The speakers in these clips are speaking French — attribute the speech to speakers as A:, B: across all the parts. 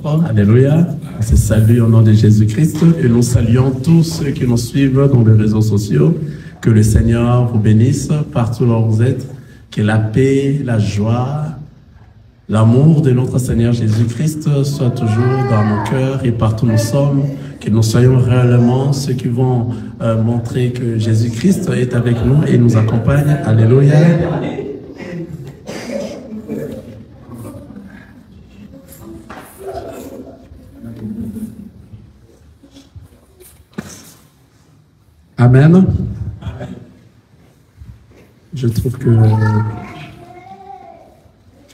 A: Alléluia. On se salue au nom de Jésus-Christ et nous saluons tous ceux qui nous suivent dans les réseaux sociaux. Que le Seigneur vous bénisse partout où vous êtes. Que la paix, la joie, l'amour de notre Seigneur Jésus-Christ soit toujours dans nos cœurs et partout où nous sommes. Que nous soyons réellement ceux qui vont montrer que Jésus-Christ est avec nous et nous accompagne. Alléluia. Amen. Je trouve que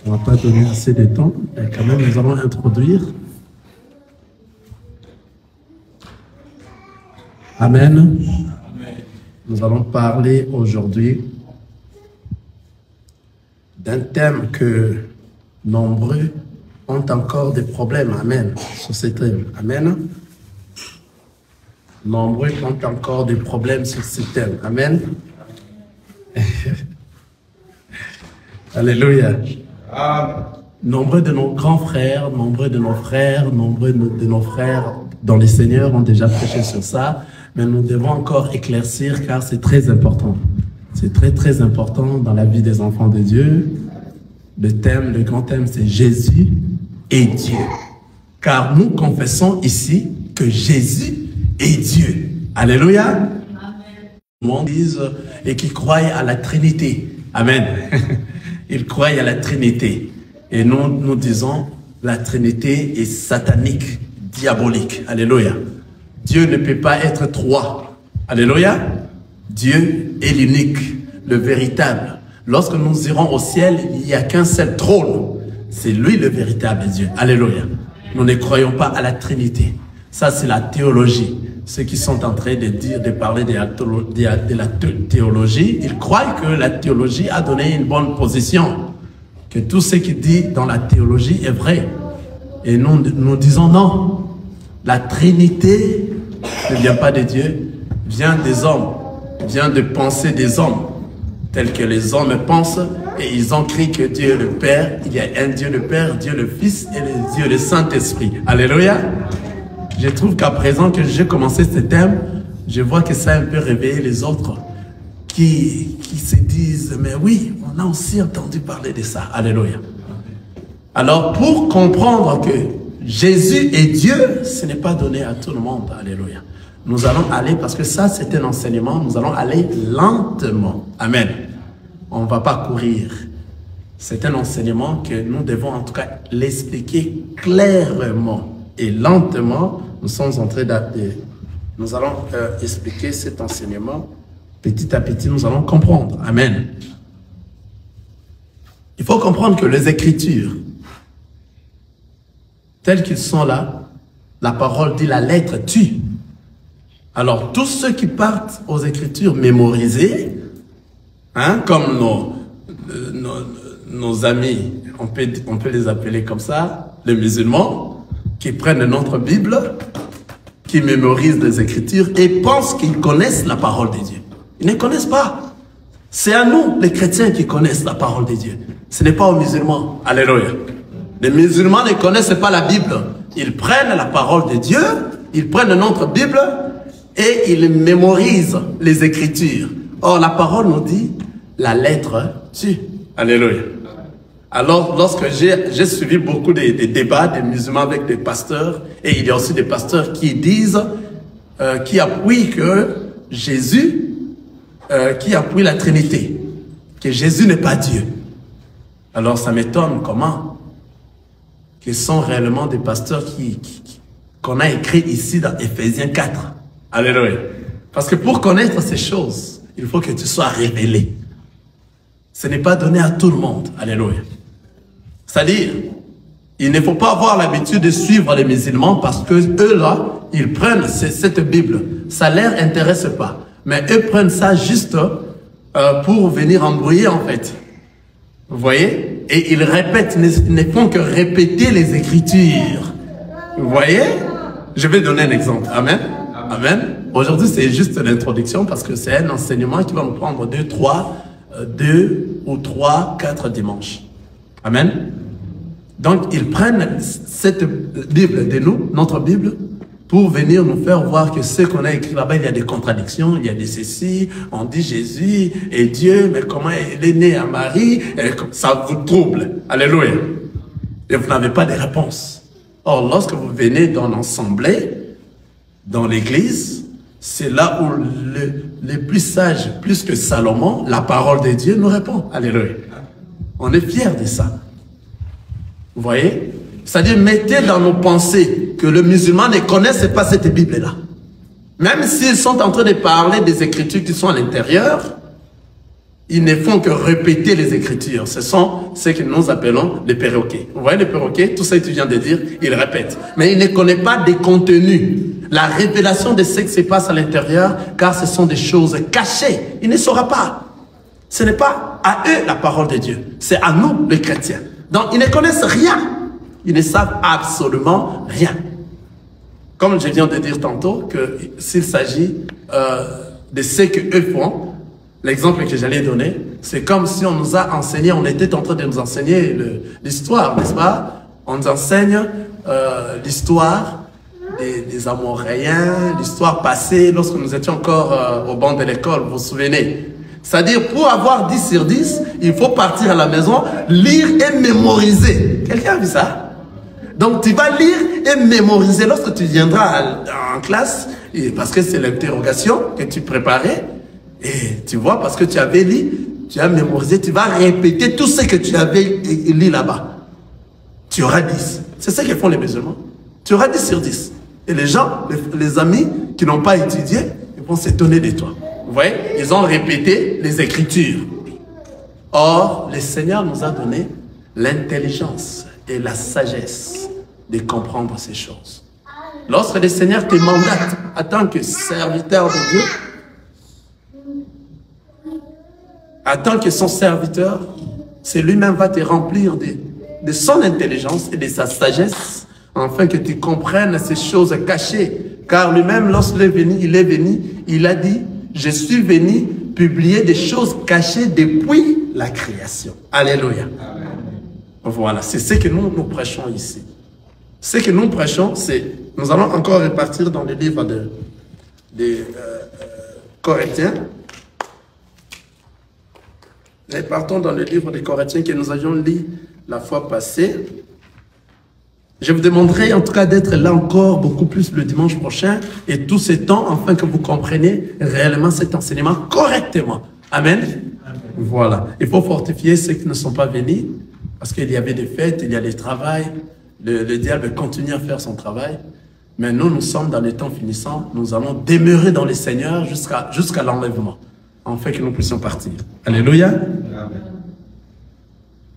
A: on va pas donner assez de temps, mais quand même nous allons introduire. Amen. Nous allons parler aujourd'hui d'un thème que nombreux ont encore des problèmes. Amen. Sur ce thème. Amen. Nombreux ont encore des problèmes sur ce thème. Amen. Alléluia. Nombreux de nos grands frères, nombreux de nos frères, nombreux de nos frères dans les Seigneurs ont déjà prêché sur ça, mais nous devons encore éclaircir car c'est très important. C'est très très important dans la vie des enfants de Dieu. Le thème, le grand thème, c'est Jésus est Dieu. Car nous confessons ici que Jésus est Dieu. Alléluia. Le monde dise et qui croient à la Trinité. Amen. Ils croient à la Trinité. Et nous disons la Trinité est satanique, diabolique. Alléluia. Dieu ne peut pas être trois. Alléluia. Dieu est l'unique, le véritable. Lorsque nous irons au ciel, il n'y a qu'un seul trône. C'est lui le véritable Dieu. Alléluia. Nous ne croyons pas à la Trinité. Ça, c'est la théologie. Ceux qui sont en train de parler de la théologie, ils croient que la théologie a donné une bonne position, que tout ce qui dit dans la théologie est vrai. Et nous disons non. La Trinité ne vient pas de Dieu, vient des hommes, vient de penser des hommes, tels que les hommes pensent, et ils ont cru que Dieu est le Père, il y a un Dieu le Père, Dieu le Fils et Dieu le Saint-Esprit. Alléluia. Je trouve qu'à présent que j'ai commencé ce thème, je vois que ça a un peu réveillé les autres qui se disent, mais oui, on a aussi entendu parler de ça. Alléluia. Alors, pour comprendre que Jésus est Dieu, ce n'est pas donné à tout le monde. Alléluia. Nous allons aller, parce que ça, c'est un enseignement, nous allons aller lentement. Amen. On ne va pas courir. C'est un enseignement que nous devons en tout cas l'expliquer clairement et lentement. Nous sommes en train nous allons expliquer cet enseignement. Petit à petit, nous allons comprendre. Amen. Il faut comprendre que les Écritures, telles qu'ils sont là, la parole dit la lettre tue. Alors, tous ceux qui partent aux Écritures mémorisées, hein, comme nos amis, on peut les appeler comme ça, les musulmans, qui prennent notre Bible, qui mémorisent les Écritures et pensent qu'ils connaissent la parole de Dieu. Ils ne connaissent pas. C'est à nous, les chrétiens, qui connaissent la parole de Dieu. Ce n'est pas aux musulmans. Alléluia. Les musulmans ne connaissent pas la Bible. Ils prennent la parole de Dieu, ils prennent notre Bible et ils mémorisent les Écritures. Or, la parole nous dit, la lettre tue. Alléluia. Alors, lorsque j'ai suivi beaucoup de débats des musulmans avec des pasteurs, et il y a aussi des pasteurs qui disent, qui appuient que Jésus, qui appuient la Trinité, que Jésus n'est pas Dieu. Alors, ça m'étonne comment qu'ils sont réellement des pasteurs qu'on a écrit ici dans Éphésiens 4. Alléluia. Parce que pour connaître ces choses, il faut que tu sois révélé. Ce n'est pas donné à tout le monde. Alléluia. C'est-à-dire, il ne faut pas avoir l'habitude de suivre les musulmans parce que eux là, ils prennent cette Bible. Ça ne leur intéresse pas. Mais eux prennent ça juste pour venir embrouiller en fait. Vous voyez? Et ils répètent, ils ne font que répéter les Écritures. Vous voyez? Je vais donner un exemple. Amen. Amen. Aujourd'hui, c'est juste l'introduction parce que c'est un enseignement qui va nous prendre 2 ou 3, 4 dimanches. Amen. Donc, ils prennent cette Bible de nous, notre Bible, pour venir nous faire voir que ce qu'on a écrit là-bas, il y a des contradictions, il y a des ceci, on dit Jésus est Dieu, mais comment il est né à Marie, et ça vous trouble. Alléluia. Et vous n'avez pas de réponse. Or, lorsque vous venez dans l'assemblée, dans l'église, c'est là où les plus sages, plus que Salomon, la parole de Dieu nous répond. Alléluia. On est fiers de ça. Vous voyez? C'est-à-dire, mettez dans nos pensées que le musulman ne connaisse pas cette Bible-là. Même s'ils sont en train de parler des Écritures qui sont à l'intérieur, ils ne font que répéter les Écritures. Ce sont ce que nous appelons les perroquets. Vous voyez les perroquets? Tout ça que tu viens de dire, ils répètent. Mais ils ne connaissent pas des contenus. La révélation de ce qui se passe à l'intérieur, car ce sont des choses cachées. Il ne saura pas. Ce n'est pas à eux la parole de Dieu. C'est à nous, les chrétiens. Donc, ils ne connaissent rien. Ils ne savent absolument rien. Comme je viens de dire tantôt, que s'il s'agit de ce qu'eux font, l'exemple que j'allais donner, c'est comme si on nous a enseigné, on était en train de nous enseigner l'histoire, n'est-ce pas? On nous enseigne l'histoire des Amoréens, l'histoire passée, lorsque nous étions encore au banc de l'école, vous vous souvenez? C'est-à-dire, pour avoir 10 sur 10, il faut partir à la maison, lire et mémoriser. Quelqu'un a vu ça? Donc, tu vas lire et mémoriser lorsque tu viendras en classe, et parce que c'est l'interrogation que tu préparais. Et tu vois, parce que tu avais lu, tu as mémorisé, tu vas répéter tout ce que tu avais lu là-bas. Tu auras 10. C'est ce que font les musulmans. Tu auras 10 sur 10. Et les gens, les amis qui n'ont pas étudié, ils vont s'étonner de toi. Vous voyez, ils ont répété les Écritures. Or, le Seigneur nous a donné l'intelligence et la sagesse de comprendre ces choses. Lorsque le Seigneur te mandate en tant que serviteur de Dieu, en tant que son serviteur, c'est lui-même va te remplir de son intelligence et de sa sagesse, afin que tu comprennes ces choses cachées. Car lui-même, lorsqu'il est venu, il a dit, je suis venu publier des choses cachées depuis la création. Alléluia. Amen. Voilà, c'est ce que nous prêchons ici. Ce que nous prêchons, c'est, nous allons encore repartir dans le livre de Corinthiens. Et partons dans le livre des Corinthiens que nous avions lu la fois passée. Je vous demanderai en tout cas d'être là encore beaucoup plus le dimanche prochain et tout ce temps afin que vous compreniez réellement cet enseignement correctement. Amen. Amen. Voilà. Il faut fortifier ceux qui ne sont pas venus parce qu'il y avait des fêtes, il y a des travails. Le diable continue à faire son travail. Mais nous sommes dans les temps finissants. Nous allons demeurer dans le Seigneur jusqu'à l'enlèvement. Afin que nous puissions partir. Alléluia. Amen.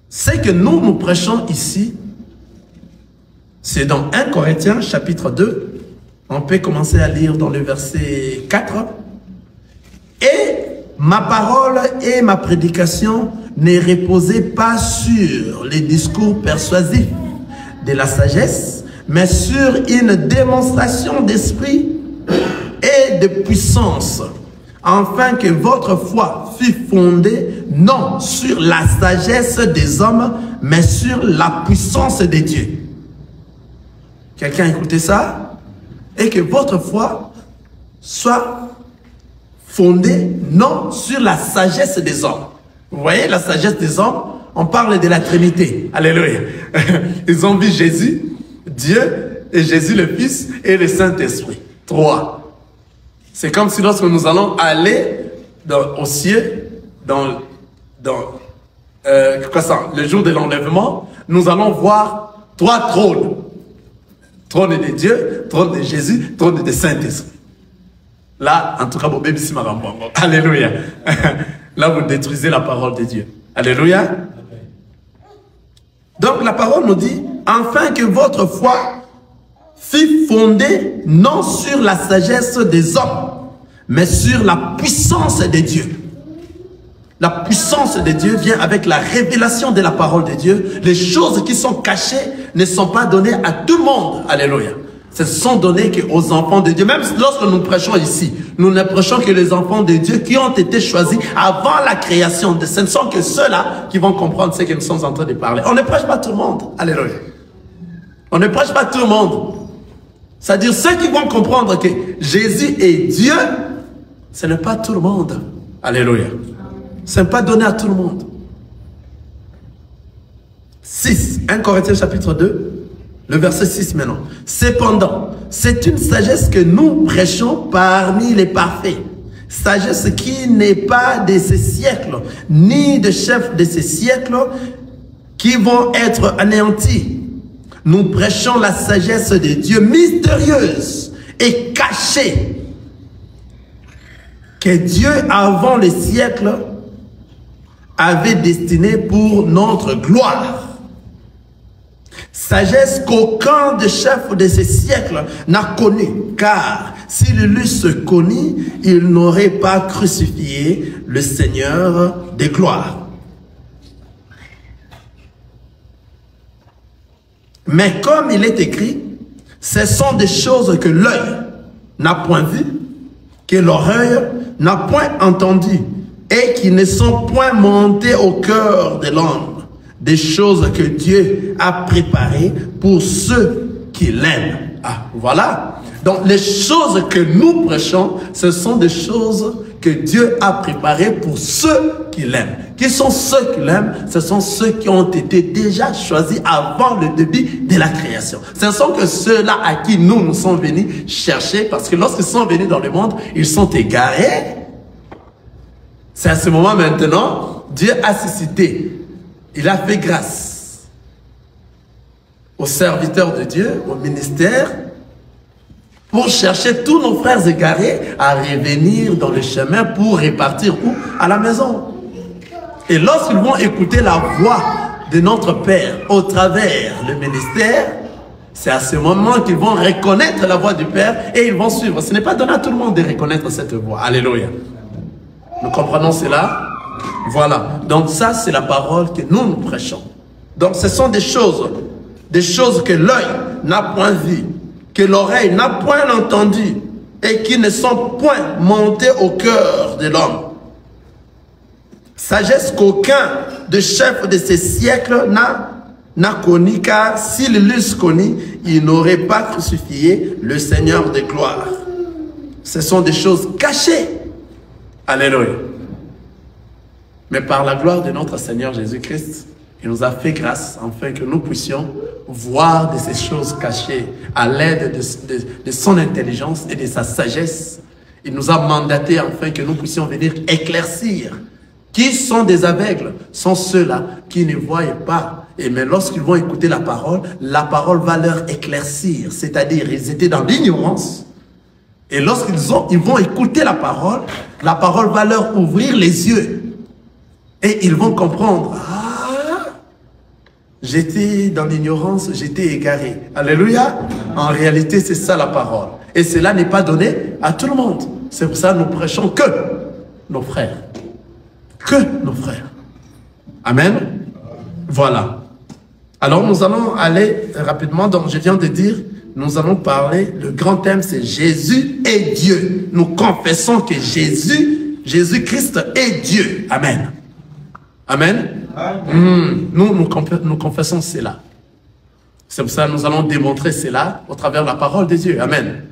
A: C'est que nous prêchons ici, c'est dans 1 Corinthiens chapitre 2. On peut commencer à lire dans le verset 4. Et ma parole et ma prédication ne reposaient pas sur les discours persuasifs de la sagesse, mais sur une démonstration d'esprit et de puissance, afin que votre foi fût fondée non sur la sagesse des hommes, mais sur la puissance de Dieu. Quelqu'un a écouté ça? Et que votre foi soit fondée non sur la sagesse des hommes. Vous voyez la sagesse des hommes? On parle de la Trinité. Alléluia. Ils ont vu Jésus, Dieu, et Jésus le Fils et le Saint-Esprit. 3. C'est comme si lorsque nous allons aller au ciel, le jour de l'enlèvement, nous allons voir 3 trônes. Trône de Dieu, trône de Jésus, trône de Saint-Esprit. Là, en tout cas, mon bébé, c'est ma maman. Alléluia. Là, vous détruisez la parole de Dieu. Alléluia. Donc, la parole nous dit, afin que votre foi fût fondée non sur la sagesse des hommes, mais sur la puissance de Dieu. La puissance de Dieu vient avec la révélation de la parole de Dieu. Les choses qui sont cachées ne sont pas données à tout le monde. Alléluia. Ce sont données aux enfants de Dieu. Même lorsque nous prêchons ici, Nous ne prêchons que les enfants de Dieu qui ont été choisis avant la création. Ce ne sont que ceux-là qui vont comprendre ce que nous sommes en train de parler. On ne prêche pas tout le monde. Alléluia. On ne prêche pas tout le monde. C'est-à-dire ceux qui vont comprendre que Jésus est Dieu, ce n'est pas tout le monde. Alléluia. Ce n'est pas donné à tout le monde. 6. 1 Corinthiens chapitre 2. Le verset 6 maintenant. Cependant, c'est une sagesse que nous prêchons parmi les parfaits. Sagesse qui n'est pas de ces siècles, ni de chefs de ces siècles qui vont être anéantis. Nous prêchons la sagesse de Dieu mystérieuse et cachée, que Dieu, avant les siècles, avait destinée pour notre gloire. Sagesse qu'aucun des chefs de ces siècles n'a connue, car s'il l'eusse connu, il n'aurait pas crucifié le Seigneur des gloires. Mais comme il est écrit, ce sont des choses que l'œil n'a point vues, que l'oreille n'a point entendues, et qui ne sont point montées au cœur de l'homme. Des choses que Dieu a préparées pour ceux qui l'aiment. Ah, voilà. Donc, les choses que nous prêchons, ce sont des choses que Dieu a préparées pour ceux qui l'aiment. Qui sont ceux qui l'aiment? Ce sont ceux qui ont été déjà choisis avant le début de la création. Ce ne sont que ceux-là à qui nous sommes venus chercher, parce que lorsqu'ils sont venus dans le monde, ils sont égarés. C'est à ce moment maintenant, Dieu a suscité. Il a fait grâce aux serviteurs de Dieu, au ministère, pour chercher tous nos frères égarés à revenir dans le chemin pour repartir où? À la maison. Et lorsqu'ils vont écouter la voix de notre Père au travers le ministère, c'est à ce moment qu'ils vont reconnaître la voix du Père et ils vont suivre. Ce n'est pas donné à tout le monde de reconnaître cette voix. Alléluia. Nous comprenons cela? Voilà, donc ça c'est la parole que nous prêchons. Donc ce sont des choses que l'œil n'a point vues, que l'oreille n'a point entendues et qui ne sont point montées au cœur de l'homme. Sagesse qu'aucun de chefs de ces siècles n'a connu, car s'il l'eusse connu, il n'aurait pas crucifié le Seigneur de gloire. Ce sont des choses cachées. Alléluia. Mais par la gloire de notre Seigneur Jésus-Christ, il nous a fait grâce afin que nous puissions voir de ces choses cachées à l'aide de son intelligence et de sa sagesse. Il nous a mandaté afin que nous puissions venir éclaircir. Qui sont des aveugles? Sont ceux-là qui ne voient pas. Mais lorsqu'ils vont écouter la parole va leur éclaircir. C'est-à-dire, ils étaient dans l'ignorance. Et lorsqu'ils vont écouter la parole va leur ouvrir les yeux. Et ils vont comprendre, ah, j'étais dans l'ignorance, j'étais égaré. Alléluia. En réalité, c'est ça la parole. Et cela n'est pas donné à tout le monde. C'est pour ça que nous prêchons que nos frères. Que nos frères. Amen. Voilà. Alors nous allons aller rapidement. Donc je viens de dire, nous allons parler, le grand thème c'est Jésus est Dieu. Nous confessons que Jésus-Christ est Dieu. Amen. Amen. Nous confessons cela. C'est pour ça que nous allons démontrer cela au travers de la parole de Dieu. Amen.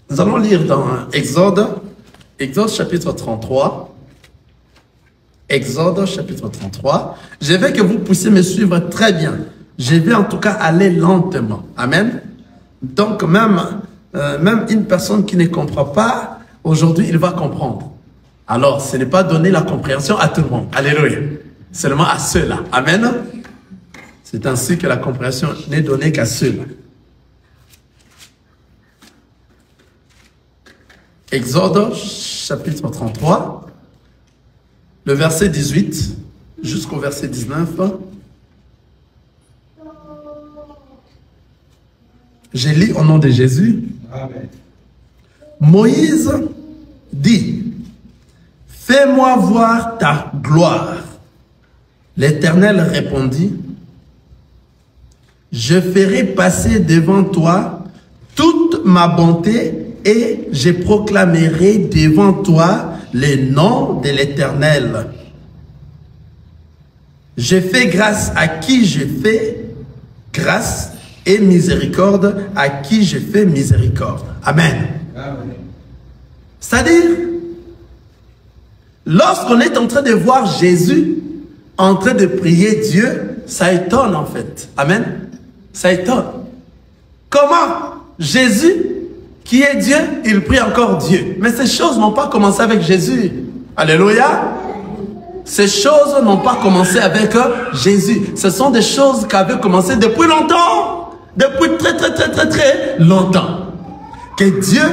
A: Nous allons lire dans Exode chapitre 33. Exode chapitre 33. Je veux que vous puissiez me suivre très bien. Je vais en tout cas aller lentement. Amen. Donc même une personne qui ne comprend pas, aujourd'hui il va comprendre. Alors, ce n'est pas donner la compréhension à tout le monde. Alléluia. Seulement à ceux-là. Amen. C'est ainsi que la compréhension n'est donnée qu'à ceux-là. Exode, chapitre 33, le verset 18 jusqu'au verset 19. Je lis au nom de Jésus. Amen. Moïse dit: fais-moi voir ta gloire. L'Éternel répondit: je ferai passer devant toi toute ma bonté et je proclamerai devant toi le nom de l'Éternel. Je fais grâce à qui je fais grâce et miséricorde à qui je fais miséricorde. Amen. C'est-à-dire, lorsqu'on est en train de voir Jésus en train de prier Dieu, ça étonne en fait. Amen. Ça étonne. Comment Jésus, qui est Dieu, il prie encore Dieu. Mais ces choses n'ont pas commencé avec Jésus. Alléluia. Ces choses n'ont pas commencé avec Jésus. Ce sont des choses qui avaient commencé depuis longtemps. Depuis très longtemps. Que Dieu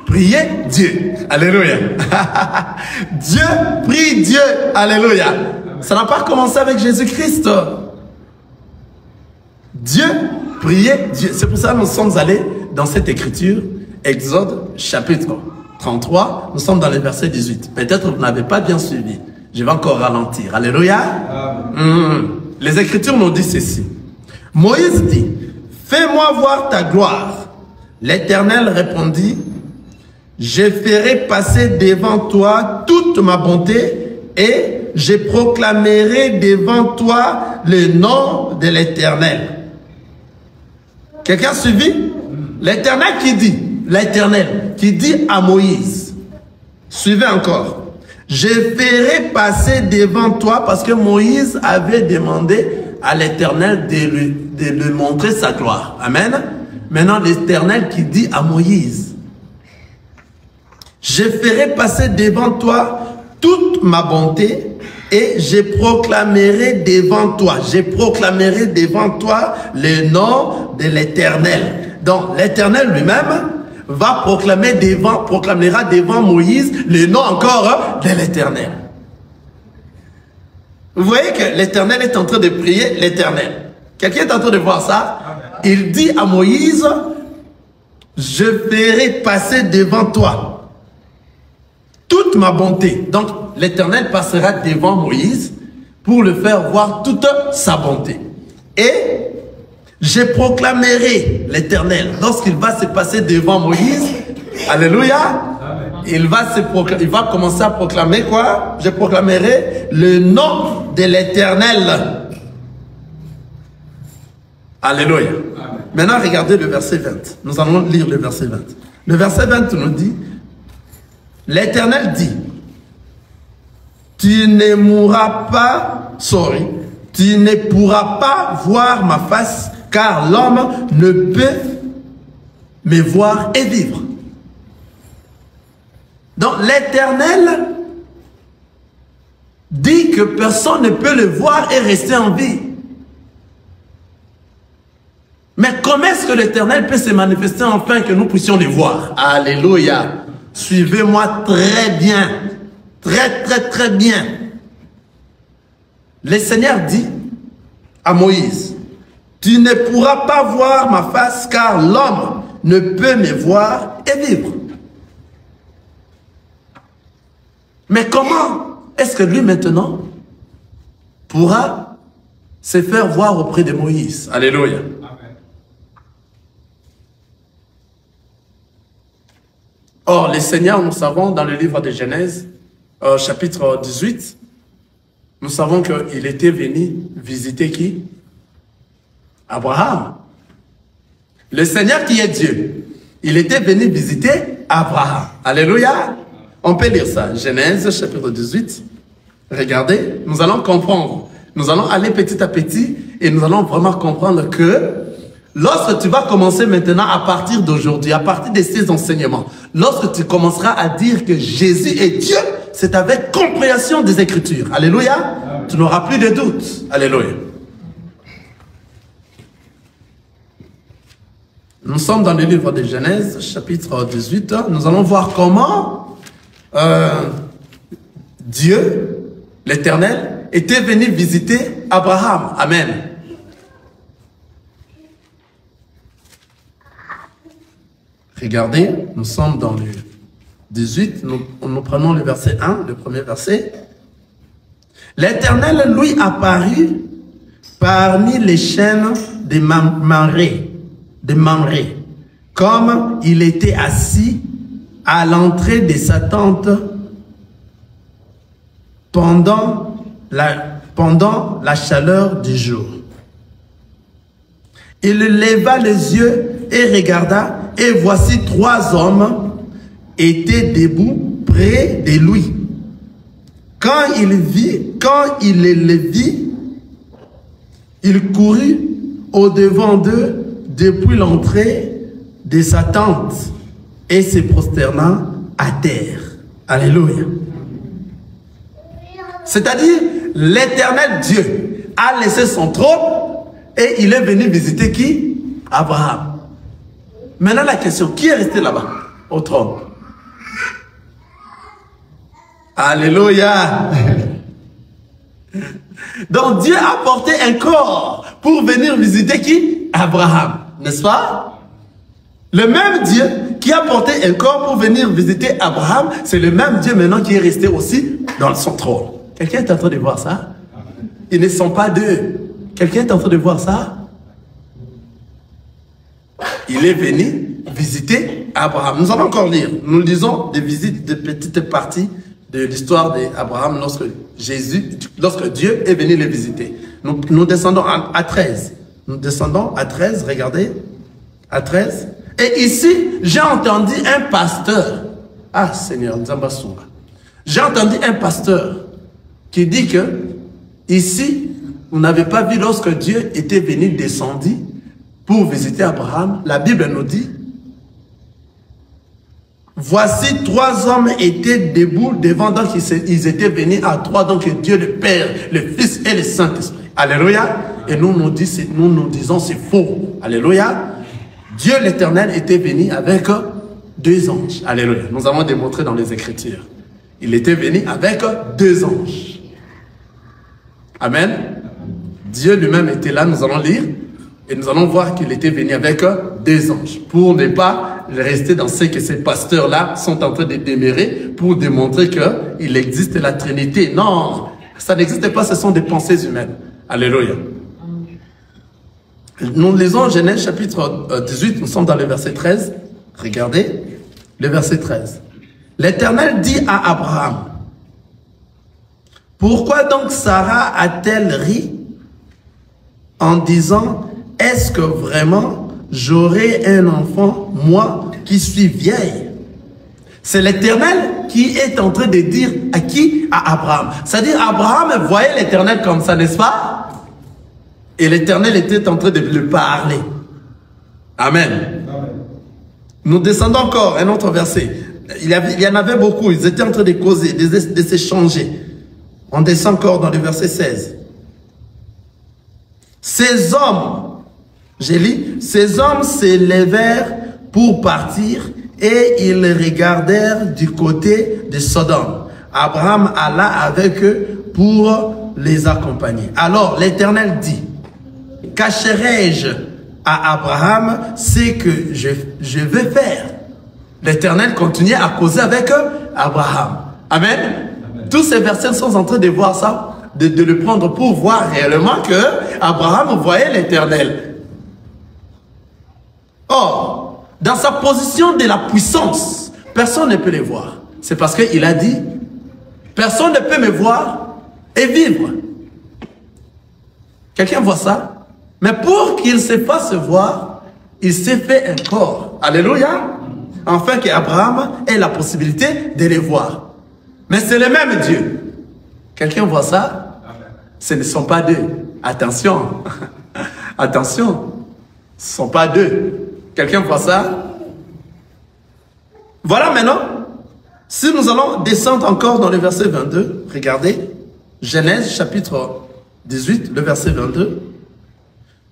A: priait Dieu. Alléluia. Dieu prie Dieu. Alléluia. Ça n'a pas commencé avec Jésus-Christ. Dieu priait Dieu. C'est pour ça que nous sommes allés dans cette écriture, Exode chapitre 33. Nous sommes dans le verset 18. Peut-être que vous n'avez pas bien suivi. Je vais encore ralentir. Alléluia. Les Écritures nous disent ceci. Moïse dit, fais-moi voir ta gloire. L'Éternel répondit, je ferai passer devant toi toute ma bonté et je proclamerai devant toi le nom de l'Éternel. Quelqu'un a suivi? L'Éternel qui dit à Moïse, suivez encore. Je ferai passer devant toi, parce que Moïse avait demandé à l'Éternel de lui montrer sa gloire. Amen. Maintenant, l'Éternel qui dit à Moïse, je ferai passer devant toi toute ma bonté et je proclamerai devant toi le nom de l'Éternel. Donc, l'Éternel lui-même va proclamera devant Moïse le nom encore de l'Éternel. Vous voyez que l'Éternel est en train de prier l'Éternel. Quelqu'un est en train de voir ça? Il dit à Moïse, je ferai passer devant toi toute ma bonté. Donc, l'Éternel passera devant Moïse pour le faire voir toute sa bonté. Et je proclamerai l'Éternel. Lorsqu'il va se passer devant Moïse, alléluia, il va commencer à proclamer quoi? Je proclamerai le nom de l'Éternel. Alléluia. Maintenant, regardez le verset 20. Nous allons lire le verset 20. Le verset 20 nous dit, l'Éternel dit, tu ne mourras pas, tu ne pourras pas voir ma face, car l'homme ne peut me voir et vivre. Donc l'Éternel dit que personne ne peut le voir et rester en vie. Mais comment est-ce que l'Éternel peut se manifester afin que nous puissions le voir? Alléluia. Suivez-moi très bien. Très bien. Le Seigneur dit à Moïse, tu ne pourras pas voir ma face car l'homme ne peut me voir et vivre. Mais comment est-ce que lui maintenant pourra se faire voir auprès de Moïse? Alléluia. Or, le Seigneur, nous savons dans le livre de Genèse, chapitre 18, nous savons qu'il était venu visiter qui? Abraham. Le Seigneur qui est Dieu, il était venu visiter Abraham. Alléluia. On peut lire ça. Genèse, chapitre 18. Regardez, nous allons comprendre. Nous allons aller petit à petit et nous allons vraiment comprendre que lorsque tu vas commencer maintenant à partir d'aujourd'hui, à partir de ces enseignements, lorsque tu commenceras à dire que Jésus est Dieu, c'est avec compréhension des Écritures. Alléluia. Tu n'auras plus de doute. Alléluia. Nous sommes dans le livre de Genèse, chapitre 18. Nous allons voir comment Dieu, l'Éternel, était venu visiter Abraham. Amen. Regardez, nous sommes dans le 18, nous prenons le verset 1, le premier verset. L'Éternel lui apparut parmi les chaînes de Mamré, comme il était assis à l'entrée de sa tente pendant la chaleur du jour. Il leva les yeux et regarda, et voici 3 hommes étaient debout près de lui. Quand il les vit, il courut au-devant d'eux depuis l'entrée de sa tente et se prosterna à terre. Alléluia. C'est-à-dire, l'Éternel Dieu a laissé son trône et il est venu visiter qui? Abraham. Maintenant la question, qui est resté là-bas au trône? Alléluia. Donc Dieu a porté un corps pour venir visiter qui? Abraham, n'est-ce pas? Le même Dieu qui a porté un corps pour venir visiter Abraham, c'est le même Dieu maintenant qui est resté aussi dans son trône. Quelqu'un est en train de voir ça? Ils ne sont pas deux. Quelqu'un est en train de voir ça? Il est venu visiter Abraham. Nous allons encore lire. Nous lisons des visites de petites parties de l'histoire d'Abraham lorsque Dieu est venu les visiter. Nous descendons à 13. Nous descendons à 13, regardez. À 13. Et ici, j'ai entendu un pasteur. Ah Seigneur, Nzambasunga. J'ai entendu un pasteur qui dit que ici, vous n'avez pas vu lorsque Dieu était venu descendre pour visiter Abraham. La Bible nous dit, voici 3 hommes étaient debout devant, donc ils étaient venus à 3, donc Dieu le Père, le Fils et le Saint-Esprit. Alléluia. Et nous disons c'est faux. Alléluia. Dieu l'Éternel était venu avec 2 anges. Alléluia. Nous avons démontré dans les Écritures. Il était venu avec 2 anges. Amen. Dieu lui-même était là, nous allons lire. Et nous allons voir qu'il était venu avec 2 anges. Pour ne pas rester dans ce que ces pasteurs-là sont en train de démérer, pour démontrer qu'il existe la Trinité. Non, ça n'existe pas, ce sont des pensées humaines. Alléluia. Nous lisons Genèse chapitre 18, nous sommes dans le verset 13. Regardez, le verset 13. L'Éternel dit à Abraham, pourquoi donc Sarah a-t-elle ri en disant, est-ce que vraiment j'aurai un enfant, moi qui suis vieille? C'est l'Éternel qui est en train de dire à qui? À Abraham. C'est-à-dire Abraham voyait l'Éternel comme ça, n'est-ce pas? Et l'Éternel était en train de lui parler. Amen. Amen. Nous descendons encore un autre verset. Il y en avait beaucoup. Ils étaient en train de causer, de s'échanger. On descend encore dans le verset 16. Ces hommes, j'ai lu, ces hommes s'élevèrent pour partir et ils regardèrent du côté de Sodome. Abraham alla avec eux pour les accompagner. Alors l'Éternel dit, cacherai-je à Abraham ce que je vais faire? L'Éternel continuait à causer avec Abraham. Amen. Amen. Tous ces versets sont en train de voir ça, de le prendre pour voir réellement que Abraham voyait l'Éternel. Or, dans sa position de la puissance, personne ne peut le voir. C'est parce qu'il a dit, personne ne peut me voir et vivre. Quelqu'un voit ça? Mais pour qu'il se fasse voir, il s'est fait un corps. Alléluia. Afin qu'Abraham ait la possibilité de les voir. Mais c'est le même Dieu. Quelqu'un voit ça? Ce ne sont pas deux. Attention. Attention. Ce ne sont pas deux. Quelqu'un voit ça? Voilà maintenant. Si nous allons descendre encore dans le verset 22, regardez. Genèse chapitre 18, le verset 22.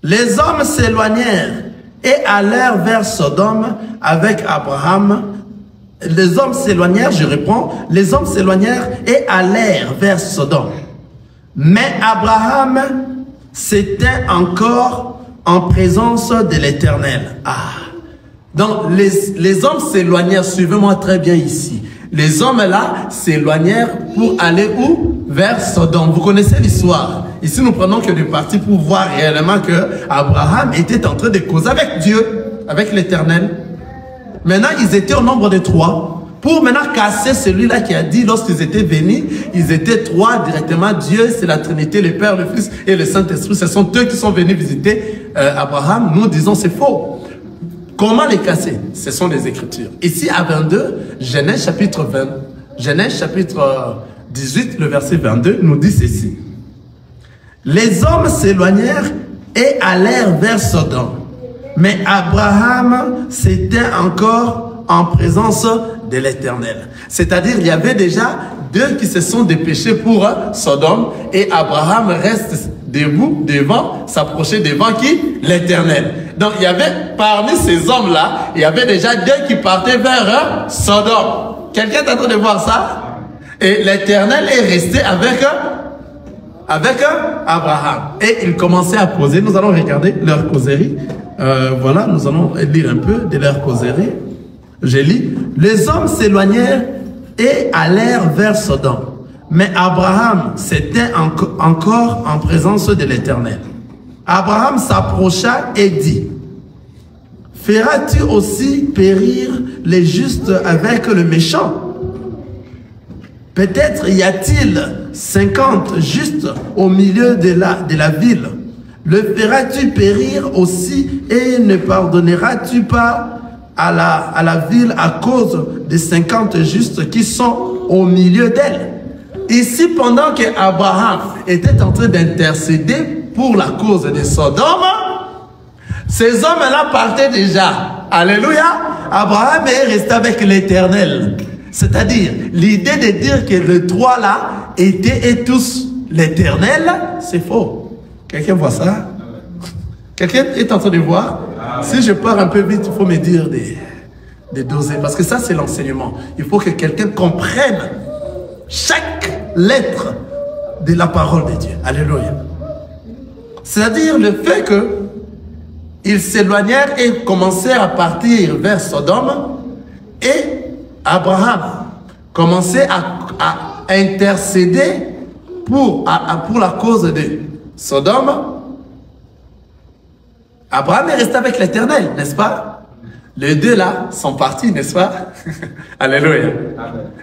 A: Les hommes s'éloignèrent et allèrent vers Sodome avec Abraham. Les hommes s'éloignèrent, je reprends, les hommes s'éloignèrent et allèrent vers Sodome. Mais Abraham s'était encore en présence de l'Éternel. Ah. Donc les hommes s'éloignèrent, suivez-moi très bien ici. Les hommes là s'éloignèrent pour aller où? Vers Sodome. Vous connaissez l'histoire. Ici, nous prenons que des parties pour voir réellement que Abraham était en train de causer avec Dieu, avec l'Éternel. Maintenant, ils étaient au nombre de 3. pour maintenant casser celui-là qui a dit, lorsqu'ils étaient venus, ils étaient trois directement. Dieu, c'est la Trinité, le Père, le Fils et le Saint-Esprit. Ce sont eux qui sont venus visiter Abraham. Nous disons c'est faux. Comment les casser? Ce sont les Écritures. Ici à 22, Genèse chapitre 18, le verset 22, nous dit ceci. Les hommes s'éloignèrent et allèrent vers Sodome. Mais Abraham s'était encore en présence de l'Éternel. C'est-à-dire, il y avait déjà deux qui se sont dépêchés pour Sodome et Abraham reste debout devant, s'approcher devant qui? L'Éternel. Donc, il y avait, parmi ces hommes-là, il y avait déjà deux qui partaient vers Sodome. Quelqu'un est en train de voir ça? Et l'Éternel est resté avec Abraham. Et il commençait à causer. Nous allons regarder leur causerie. Voilà, nous allons lire un peu de leur causerie. Je lis. Les hommes s'éloignèrent et allèrent vers Sodome. Mais Abraham s'était encore en présence de l'Éternel. Abraham s'approcha et dit, feras-tu aussi périr les justes avec le méchant? Peut-être y a-t-il 50 justes au milieu de la ville. Le feras-tu périr aussi et ne pardonneras-tu pas à la ville à cause des 50 justes qui sont au milieu d'elle? Ici, pendant que Abraham était en train d'intercéder pour la cause de Sodome, ces hommes-là partaient déjà. Alléluia. Abraham est resté avec l'Éternel. C'est-à-dire, l'idée de dire que les trois là étaient et tous l'Éternel, c'est faux. Quelqu'un voit ça? Quelqu'un est en train de voir? Si je pars un peu vite, il faut me dire de doser. Parce que ça, c'est l'enseignement. Il faut que quelqu'un comprenne chaque lettre de la parole de Dieu. Alléluia. C'est-à-dire le fait qu'ils s'éloignèrent et commencèrent à partir vers Sodome et Abraham commençait à intercéder pour la cause de Sodome. Abraham est resté avec l'Éternel, n'est-ce pas? Les deux là sont partis, n'est-ce pas? Alléluia.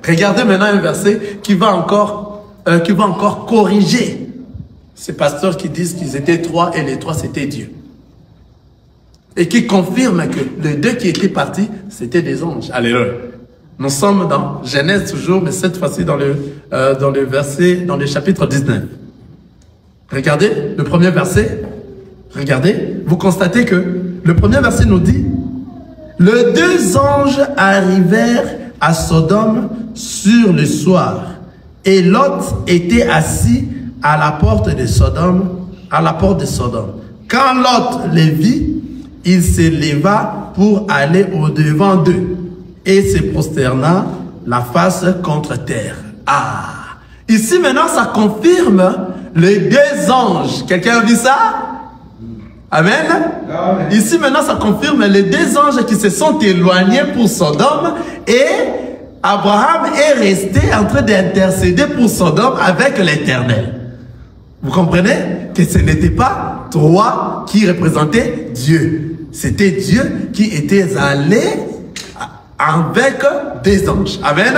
A: Regardez maintenant un verset qui va encore corriger ces pasteurs qui disent qu'ils étaient trois et les trois c'était Dieu. Et qui confirme que les deux qui étaient partis, c'était des anges. Alléluia. Nous sommes dans Genèse toujours, mais cette fois-ci dans le chapitre 19. Regardez le premier verset. Regardez, vous constatez que le premier verset nous dit: les deux anges arrivèrent à Sodome sur le soir, et Lot était assis à la porte de Sodome, Quand Lot les vit, il se leva pour aller au-devant d'eux et se prosterna la face contre terre. Ah! Ici maintenant, ça confirme les deux anges. Quelqu'un a vu ça? Amen. Amen. Ici maintenant, ça confirme les deux anges qui se sont éloignés pour Sodome et Abraham est resté en train d'intercéder pour Sodome avec l'Éternel. Vous comprenez que ce n'était pas trois qui représentaient Dieu. C'était Dieu qui était allé avec des anges. Amen.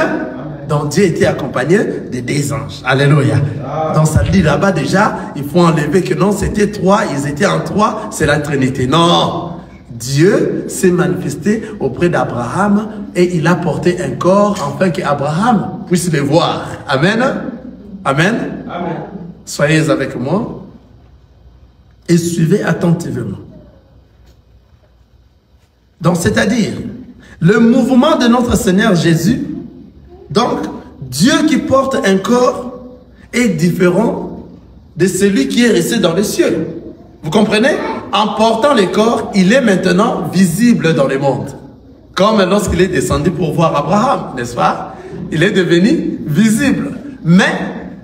A: Donc Dieu était accompagné de des anges. Alléluia. Donc ça dit là-bas déjà, il faut enlever que non, c'était trois, ils étaient en trois, c'est la Trinité. Non. Dieu s'est manifesté auprès d'Abraham et il a porté un corps afin qu'Abraham puisse le voir. Amen. Amen. Amen. Soyez avec moi et suivez attentivement. Donc, c'est-à-dire, le mouvement de notre Seigneur Jésus, donc, Dieu qui porte un corps est différent de celui qui est resté dans les cieux. Vous comprenez? En portant le corps, il est maintenant visible dans le monde. Comme lorsqu'il est descendu pour voir Abraham, n'est-ce pas? Il est devenu visible. Mais,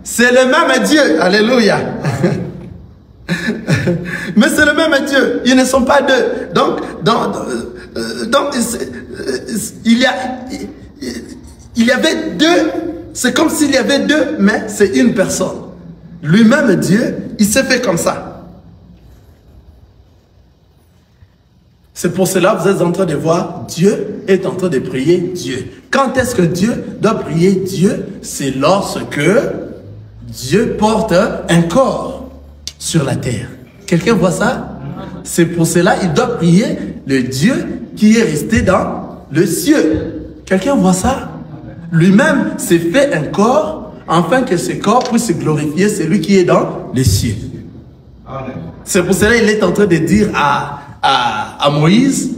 A: c'est le même Dieu. Alléluia. Mais c'est le même Dieu. Ils ne sont pas deux. Donc il y avait deux. C'est comme s'il y avait deux, mais c'est une personne. Lui-même, Dieu, il s'est fait comme ça. C'est pour cela que vous êtes en train de voir, Dieu est en train de prier Dieu. Quand est-ce que Dieu doit prier Dieu? C'est lorsque Dieu porte un corps sur la terre. Quelqu'un voit ça? C'est pour cela qu'il doit prier le Dieu qui est resté dans le ciel. Quelqu'un voit ça? Lui-même s'est fait un corps afin que ce corps puisse glorifier celui qui est dans les cieux. C'est pour cela qu'il est en train de dire à Moïse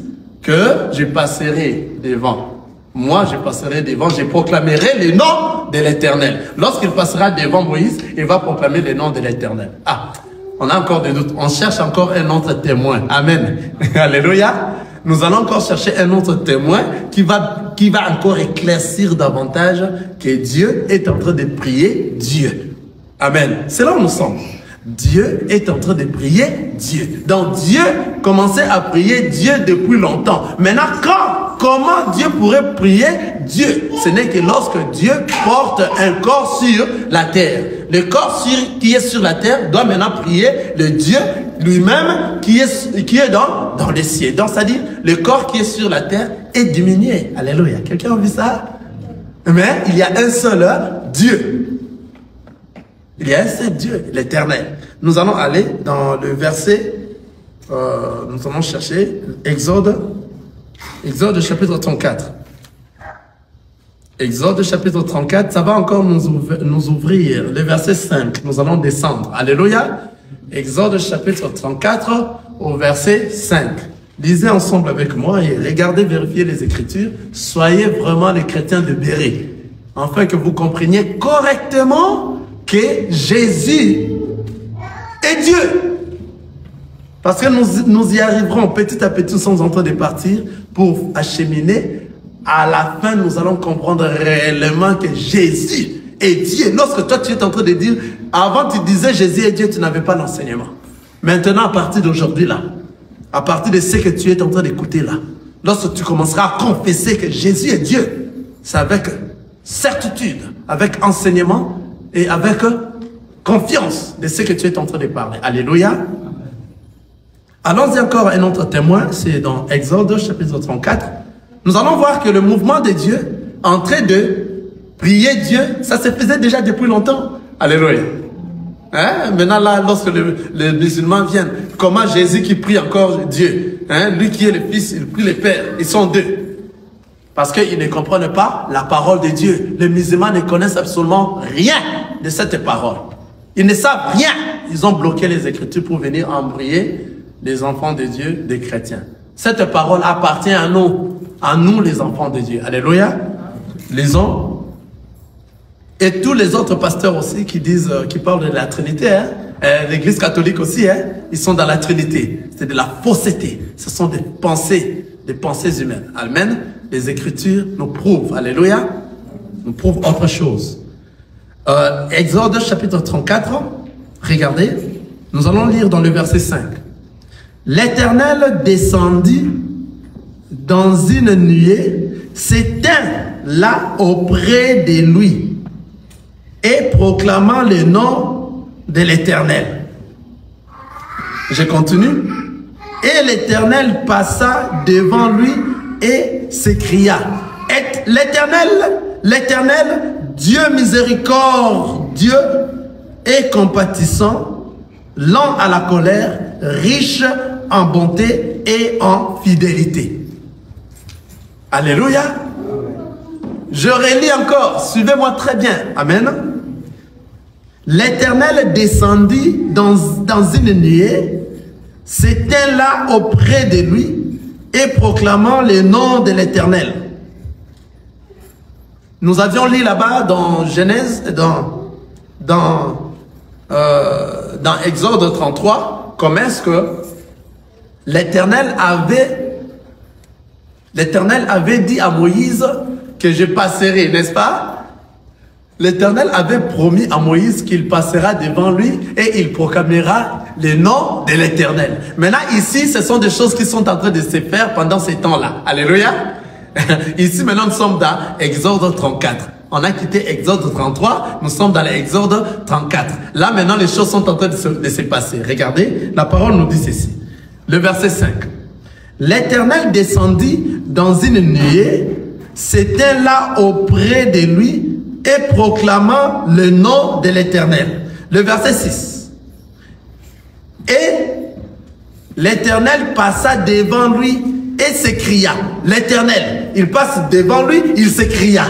A: que je passerai devant. Moi, je passerai devant, je proclamerai le nom de l'Éternel. Lorsqu'il passera devant Moïse, il va proclamer le nom de l'Éternel. Ah, on a encore des doutes. On cherche encore un autre témoin. Amen. Alléluia. Nous allons encore chercher un autre témoin qui va encore éclaircir davantage que Dieu est en train de prier Dieu. Amen. C'est là où nous sommes. Dieu est en train de prier Dieu. Donc Dieu commençait à prier Dieu depuis longtemps. Maintenant, comment Dieu pourrait prier Dieu? Ce n'est que lorsque Dieu porte un corps sur la terre. Le corps qui est sur la terre doit maintenant prier le Dieu lui-même qui est dans les cieux. Donc, c'est-à-dire, le corps qui est sur la terre est diminué. Alléluia. Quelqu'un a vu ça? Mais il y a un seul Dieu. Il y a un seul Dieu, l'Éternel. Nous allons aller dans le verset, nous allons chercher Exode chapitre 34. Exode chapitre 34, ça va encore nous ouvrir. Le verset 5, nous allons descendre. Alléluia. Exode chapitre 34 au verset 5. Lisez ensemble avec moi et regardez, vérifiez les Écritures. Soyez vraiment les chrétiens de Béret, afin que vous compreniez correctement que Jésus est Dieu. Parce que nous y arriverons petit à petit, nous sommes en train de partir pour acheminer. À la fin, nous allons comprendre réellement que Jésus est Dieu. Lorsque toi, tu es en train de dire, avant tu disais Jésus est Dieu, tu n'avais pas l'enseignement. Maintenant, à partir d'aujourd'hui, là, à partir de ce que tu es en train d'écouter là, lorsque tu commenceras à confesser que Jésus est Dieu, c'est avec certitude, avec enseignement et avec confiance de ce que tu es en train de parler. Alléluia. Allons-y encore un autre témoin, c'est dans Exode chapitre 34. Nous allons voir que le mouvement de Dieu, en train de prier Dieu, ça se faisait déjà depuis longtemps. Alléluia. Hein? Maintenant là, lorsque les musulmans viennent, comment Jésus qui prie encore Dieu, hein? Lui qui est le Fils, il prie le Père, ils sont deux. Parce qu'ils ne comprennent pas la parole de Dieu. Les musulmans ne connaissent absolument rien de cette parole. Ils ne savent rien. Ils ont bloqué les Écritures pour venir embrouiller les enfants de Dieu, des chrétiens. Cette parole appartient à nous les enfants de Dieu. Alléluia. Lisons. Et tous les autres pasteurs aussi qui disent, qui parlent de la Trinité, hein? L'Église catholique aussi, hein? Ils sont dans la Trinité. C'est de la fausseté. Ce sont des pensées humaines. Amen. Les Écritures nous prouvent, alléluia, nous prouvent autre chose. Exode chapitre 34, regardez, nous allons lire dans le verset 5. L'Éternel descendit dans une nuée, s'éteint là auprès de lui et proclamant le nom de l'Éternel. Je continue. Et l'Éternel passa devant lui et s'écria. L'Éternel, Dieu miséricordieux et compatissant, lent à la colère, riche en bonté et en fidélité. Alléluia. Je relis encore, suivez-moi très bien. Amen. L'Éternel descendit dans une nuée, s'éteint là auprès de lui et proclamant le nom de l'Éternel. Nous avions lu là-bas dans Genèse, dans Exode 33, comment est-ce que l'Éternel avait dit à Moïse que je passerai, n'est-ce pas? L'Éternel avait promis à Moïse qu'il passera devant lui et il proclamera le nom de l'Éternel. Maintenant, ici, ce sont des choses qui sont en train de se faire pendant ces temps-là. Alléluia. Ici, maintenant, nous sommes dans Exode 34. On a quitté Exode 33, nous sommes dans l'Exode 34. Là, maintenant, les choses sont en train de se passer. Regardez, la parole nous dit ceci. Le verset 5. L'Éternel descendit dans une nuée, s'éteint là auprès de lui et proclama le nom de l'Éternel. Le verset 6. Et l'Éternel passa devant lui et s'écria. L'Éternel, il passe devant lui, il s'écria.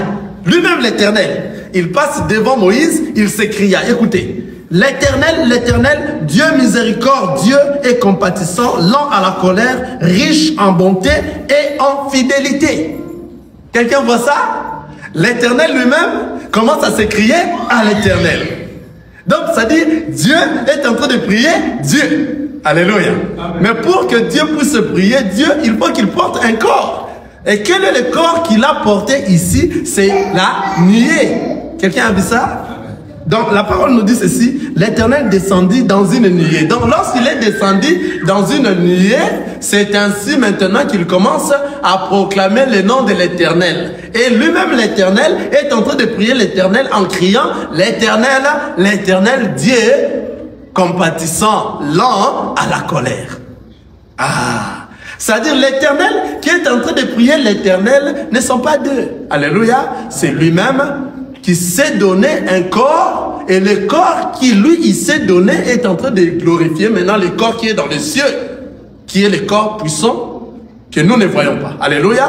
A: Lui-même l'Éternel, il passe devant Moïse, il s'écria. Écoutez, l'Éternel, Dieu miséricordieux et compatissant, lent à la colère, riche en bonté et en fidélité. Quelqu'un voit ça? L'Éternel lui-même commence à s'écrier à l'Éternel. Donc ça dit, Dieu est en train de prier Dieu. Alléluia. Amen. Mais pour que Dieu puisse prier Dieu, il faut qu'il porte un corps. Et quel est le corps qu'il a porté ici? C'est la nuée. Quelqu'un a vu ça? Donc la parole nous dit ceci, l'Éternel descendit dans une nuée. Donc lorsqu'il est descendu dans une nuée, c'est ainsi maintenant qu'il commence à proclamer le nom de l'Éternel. Et lui-même l'Éternel est en train de prier l'Éternel en criant, l'Éternel, l'Éternel Dieu, compatissant, lent à la colère. Ah, c'est-à-dire l'Éternel qui est en train de prier l'Éternel ne sont pas deux. Alléluia, c'est lui-même qui s'est donné un corps, et le corps qui lui il s'est donné est en train de glorifier maintenant le corps qui est dans les cieux, qui est le corps puissant que nous ne voyons pas. Alléluia.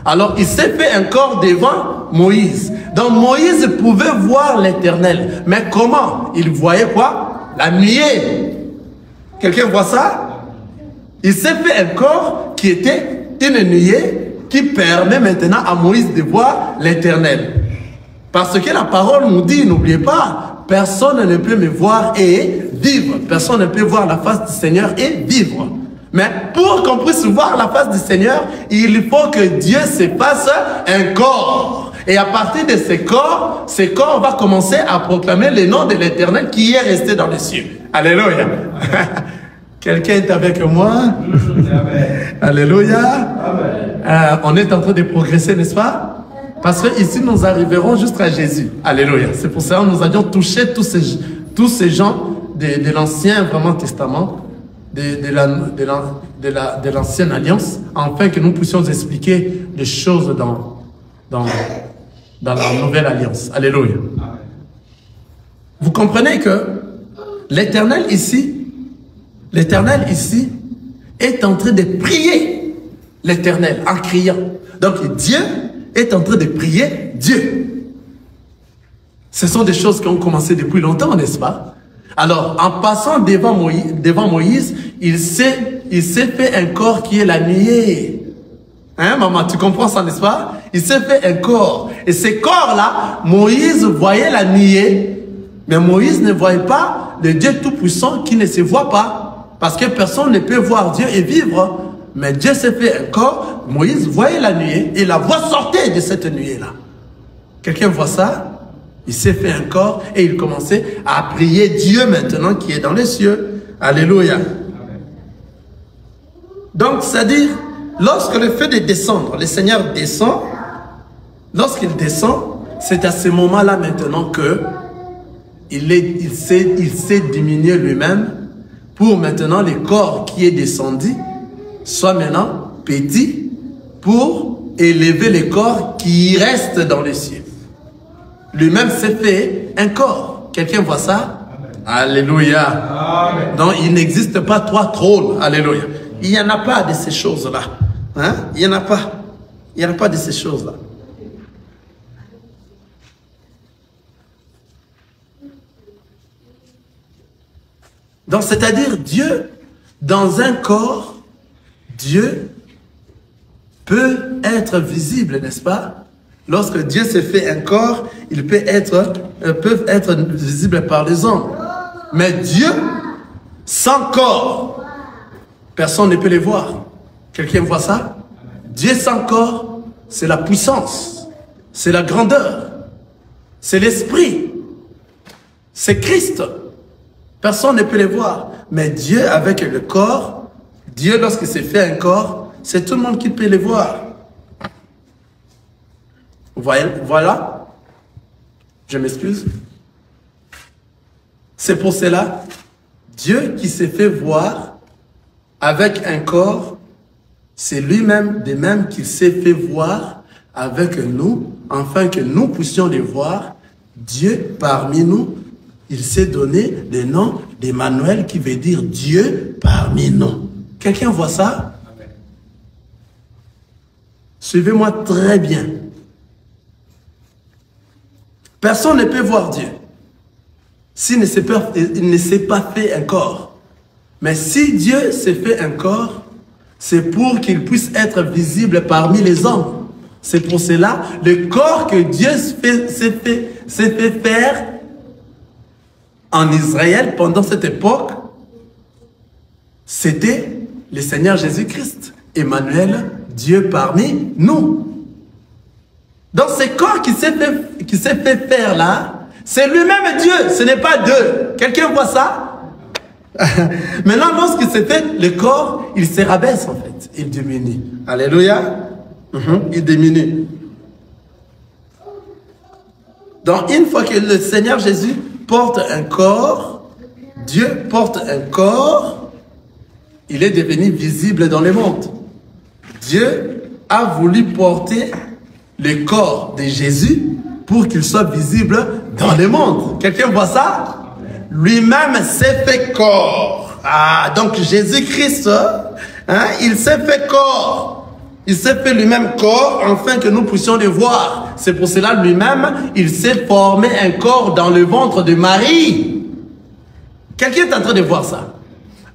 A: Alors il s'est fait un corps devant Moïse. Donc Moïse pouvait voir l'Éternel, mais comment? Il voyait quoi? La nuée. Quelqu'un voit ça? Il s'est fait un corps qui était une nuée qui permet maintenant à Moïse de voir l'Éternel. Parce que la parole nous dit, n'oubliez pas, personne ne peut me voir et vivre. Personne ne peut voir la face du Seigneur et vivre. Mais pour qu'on puisse voir la face du Seigneur, il faut que Dieu se fasse un corps. Et à partir de ce corps va commencer à proclamer le nom de l'Éternel qui est resté dans les cieux. Alléluia. Quelqu'un est avec moi? Alléluia. On est en train de progresser, n'est-ce pas? Parce que ici nous arriverons jusqu'à Jésus. Alléluia. C'est pour ça que nous avions touché tous ces gens de l'Ancien vraiment Testament, de l'Ancienne Alliance, afin que nous puissions expliquer les choses dans la Nouvelle Alliance. Alléluia. Vous comprenez que l'Éternel ici est en train de prier l'Éternel en criant. Donc Dieu est en train de prier Dieu. Ce sont des choses qui ont commencé depuis longtemps, n'est-ce pas? Alors, en passant devant Moïse, il s'est fait un corps qui est la nuée. Hein, maman, tu comprends ça, n'est-ce pas? Il s'est fait un corps. Et ce corps-là, Moïse voyait la nuée, mais Moïse ne voyait pas le Dieu Tout-Puissant qui ne se voit pas. Parce que personne ne peut voir Dieu et vivre. Mais Dieu s'est fait un corps, Moïse voyait la nuée et la voix sortait de cette nuée-là. Quelqu'un voit ça? Il s'est fait un corps et il commençait à prier Dieu maintenant qui est dans les cieux. Alléluia. Amen. Donc, c'est-à-dire, lorsque le fait de descendre, le Seigneur descend, lorsqu'il descend, c'est à ce moment-là maintenant que il s'est diminué lui-même pour maintenant le corps qui est descendu soit maintenant petit pour élever le corps qui reste dans les cieux. Lui-même s'est fait un corps. Quelqu'un voit ça? Amen. Alléluia. Amen. Donc il n'existe pas trois trônes. Alléluia. Il n'y en a pas de ces choses-là. Hein? Il n'y en a pas. Il n'y en a pas de ces choses-là. Donc c'est-à-dire Dieu, dans un corps, Dieu peut être visible, n'est-ce pas? Lorsque Dieu se fait un corps, il peut être visible par les hommes. Mais Dieu, sans corps, personne ne peut les voir. Quelqu'un voit ça? Dieu sans corps, c'est la puissance, c'est la grandeur, c'est l'esprit, c'est Christ. Personne ne peut les voir. Mais Dieu avec le corps, Dieu lorsqu'il s'est fait un corps, c'est tout le monde qui peut les voir. Voilà. Je m'excuse. C'est pour cela, Dieu qui s'est fait voir avec un corps, C'est lui-même, de même qu'il s'est fait voir avec nous, afin que nous puissions les voir. Dieu parmi nous, il s'est donné le nom d'Emmanuel qui veut dire Dieu parmi nous. Quelqu'un voit ça? Suivez-moi très bien. Personne ne peut voir Dieu s'il ne s'est pas fait un corps. Mais si Dieu s'est fait un corps, c'est pour qu'il puisse être visible parmi les hommes. C'est pour cela, le corps que Dieu s'est fait faire en Israël pendant cette époque, c'était le Seigneur Jésus-Christ, Emmanuel, Dieu parmi nous. Dans ce corps qui s'est fait faire là, c'est lui-même Dieu, ce n'est pas deux. Quelqu'un voit ça? Maintenant, lorsqu'il s'est fait, le corps, il se rabaisse en fait, il diminue. Alléluia. Il diminue. Donc, une fois que le Seigneur Jésus porte un corps, Dieu porte un corps, il est devenu visible dans le monde. Dieu a voulu porter le corps de Jésus pour qu'il soit visible dans le monde. Quelqu'un voit ça? Lui-même s'est fait corps. Ah, donc Jésus-Christ, hein, il s'est fait corps. Il s'est fait lui-même corps afin que nous puissions le voir. C'est pour cela lui-même, il s'est formé un corps dans le ventre de Marie. Quelqu'un est en train de voir ça?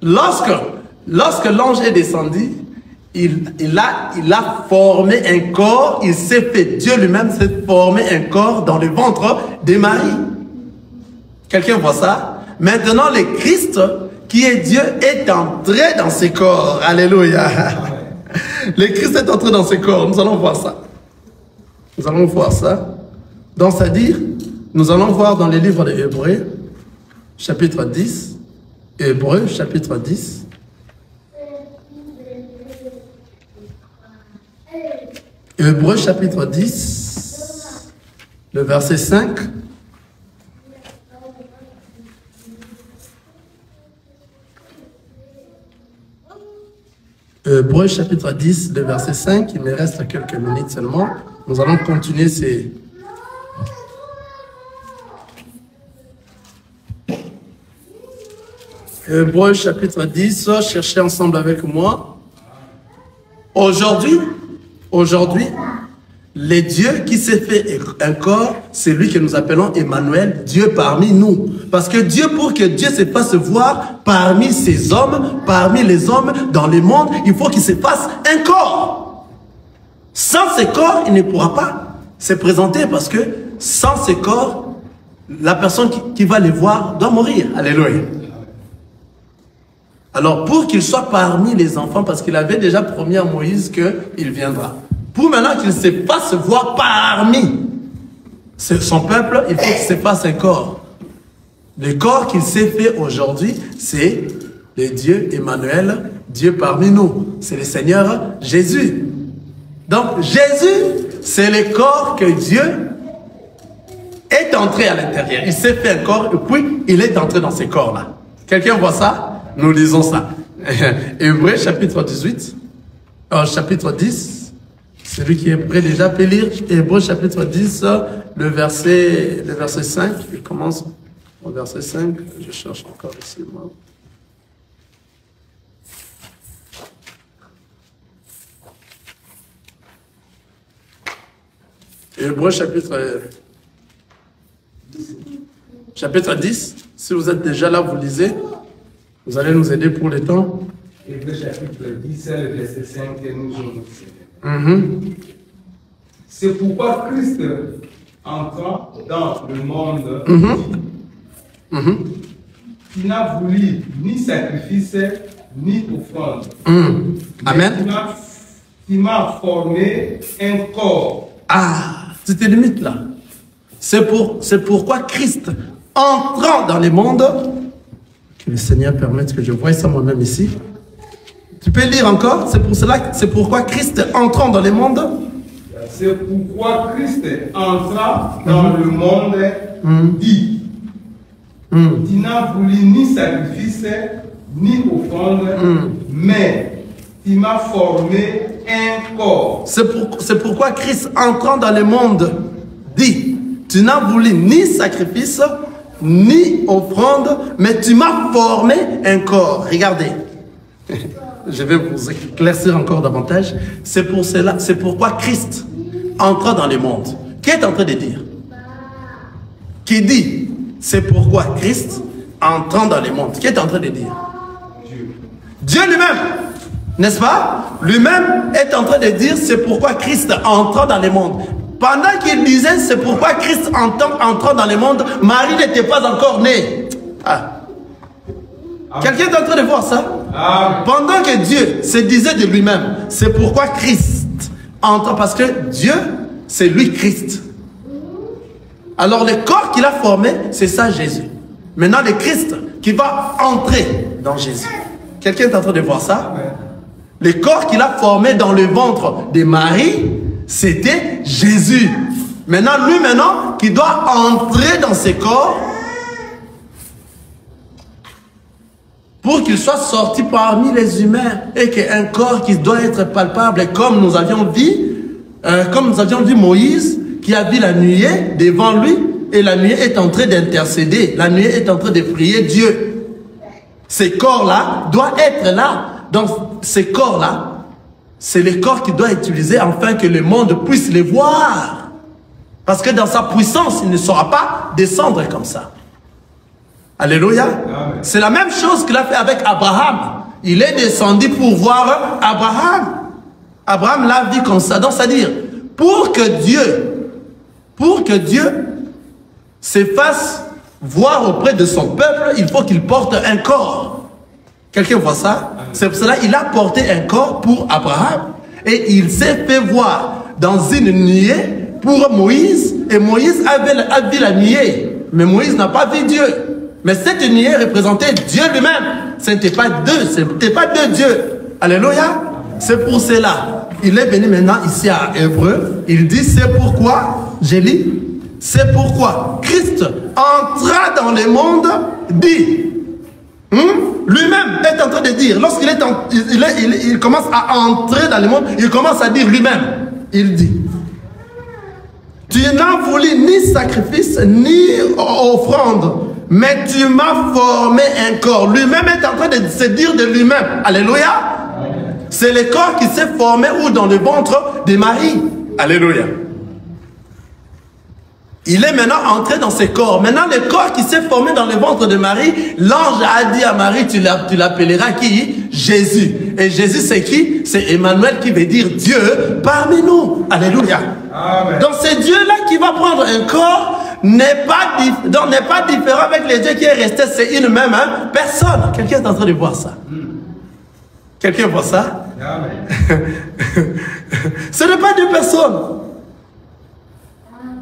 A: Lorsque l'ange est descendu, il a formé un corps, il s'est fait, Dieu lui-même s'est formé un corps dans le ventre de Marie. Quelqu'un voit ça? Maintenant, le Christ, qui est Dieu, est entré dans ce corps. Alléluia. Le Christ est entré dans ce corps. Nous allons voir ça. Nous allons voir ça. Donc, c'est-à-dire, nous allons voir dans les livres des Hébreux, chapitre 10. Hébreux, chapitre 10. Hébreux, chapitre 10, le verset 5. Hébreux chapitre 10, le verset 5, il me reste quelques minutes seulement. Nous allons continuer ces... Hébreux chapitre 10, cherchez ensemble avec moi. Aujourd'hui, le Dieu qui s'est fait un corps, c'est lui que nous appelons Emmanuel, Dieu parmi nous. Parce que Dieu, pour que Dieu se fasse voir parmi ces hommes, parmi les hommes dans le monde, il faut qu'il se fasse un corps. Sans ce corps, il ne pourra pas se présenter parce que sans ce corps, la personne qui va le voir doit mourir. Alléluia. Alors, pour qu'il soit parmi les enfants, parce qu'il avait déjà promis à Moïse qu'il viendra. Pour maintenant qu'il se fasse voir parmi son peuple, il faut qu'il se fasse un corps. Le corps qu'il s'est fait aujourd'hui, c'est le Dieu Emmanuel, Dieu parmi nous. C'est le Seigneur Jésus. Donc Jésus, c'est le corps que Dieu est entré à l'intérieur. Il s'est fait un corps et puis il est entré dans ces corps-là. Quelqu'un voit ça? Nous lisons ça. Hébreux chapitre 18, chapitre 10. Celui qui est prêt déjà peut lire Hébreux chapitre 10, le verset 5. Il commence au verset 5. Je cherche encore ici. Moi. Hébreux chapitre 10. Si vous êtes déjà là, vous lisez. Vous allez nous aider pour le temps.
B: Hébreux chapitre 10, le verset 5 que nous avons. C'est pourquoi Christ entrant dans le monde, il n'a voulu ni sacrifice, ni offrande.
A: Amen.
B: Il m'a formé un corps.
A: Ah, c'était limite là. C'est pourquoi Christ, entrant dans le monde, que le Seigneur permette que je voie ça moi-même ici. Tu peux lire encore? C'est pourquoi Christ entrant dans le monde.
B: C'est pourquoi Christ entra dans le monde dit. Il n'a voulu ni sacrifice, ni offrande, mais tu m'as formé un corps.
A: C'est pourquoi Christ, entrant dans le monde, dit, tu n'as voulu ni sacrifice, ni offrande, mais tu m'as formé un corps. Regardez, je vais vous éclaircir encore davantage. C'est pourquoi Christ, entrant dans le monde, qui est en train de dire? Qui dit, c'est pourquoi Christ, entrant dans le monde, qui est en train de dire? Dieu lui-même. N'est-ce pas? Lui-même est en train de dire c'est pourquoi Christ entra dans le monde. Pendant qu'il disait c'est pourquoi Christ entra dans le monde, Marie n'était pas encore née. Ah. Quelqu'un est en train de voir ça? Pendant que Dieu se disait de lui-même, c'est pourquoi Christ entra, parce que Dieu, c'est lui Christ. Alors le corps qu'il a formé, c'est ça Jésus. Maintenant le Christ qui va entrer dans Jésus. Quelqu'un est en train de voir ça? Le corps qu'il a formé dans le ventre de Marie, c'était Jésus. Maintenant, lui qui doit entrer dans ce corps pour qu'il soit sorti parmi les humains et qu'un corps qui doit être palpable, comme nous avions vu Moïse qui a vu la nuée devant lui et la nuée est en train d'intercéder, la nuée est en train de prier Dieu. Ce corps-là doit être là. Donc, ces corps-là, c'est le corps qui doit être utilisé afin que le monde puisse les voir. Parce que dans sa puissance, il ne saura pas descendre comme ça. Alléluia. C'est la même chose qu'il a fait avec Abraham. Il est descendu pour voir Abraham. Abraham l'a vu comme ça. Donc, c'est-à-dire, pour que Dieu se fasse voir auprès de son peuple, il faut qu'il porte un corps. Quelqu'un voit ça? C'est pour cela qu'il a porté un corps pour Abraham. Et il s'est fait voir dans une nuée pour Moïse. Et Moïse a vu la nuée. Mais Moïse n'a pas vu Dieu. Mais cette nuée représentait Dieu lui-même. Ce n'était pas deux dieux. Alléluia. C'est pour cela. Il est venu maintenant ici à Hébreu. Il dit c'est pourquoi, je lis, c'est pourquoi Christ entra dans le monde, dit. Lui-même est en train de dire, lorsqu'il il commence à entrer dans le monde, il commence à dire lui-même, il dit, tu n'as voulu ni sacrifice, ni offrande, mais tu m'as formé un corps. Lui-même est en train de se dire de lui-même, alléluia. C'est le corps qui s'est formé ou dans le ventre de Marie, alléluia. Il est maintenant entré dans ce corps. Maintenant, le corps qui s'est formé dans le ventre de Marie, l'ange a dit à Marie, tu l'appelleras qui? Jésus. Et Jésus, c'est qui? C'est Emmanuel qui veut dire Dieu parmi nous. Alléluia. Amen. Donc, c'est Dieu-là qui va prendre un corps, n'est pas différent avec le Dieu qui est resté, c'est une même personne. Quelqu'un est en train de voir ça? Quelqu'un voit ça? Amen. Ce n'est pas deux personnes.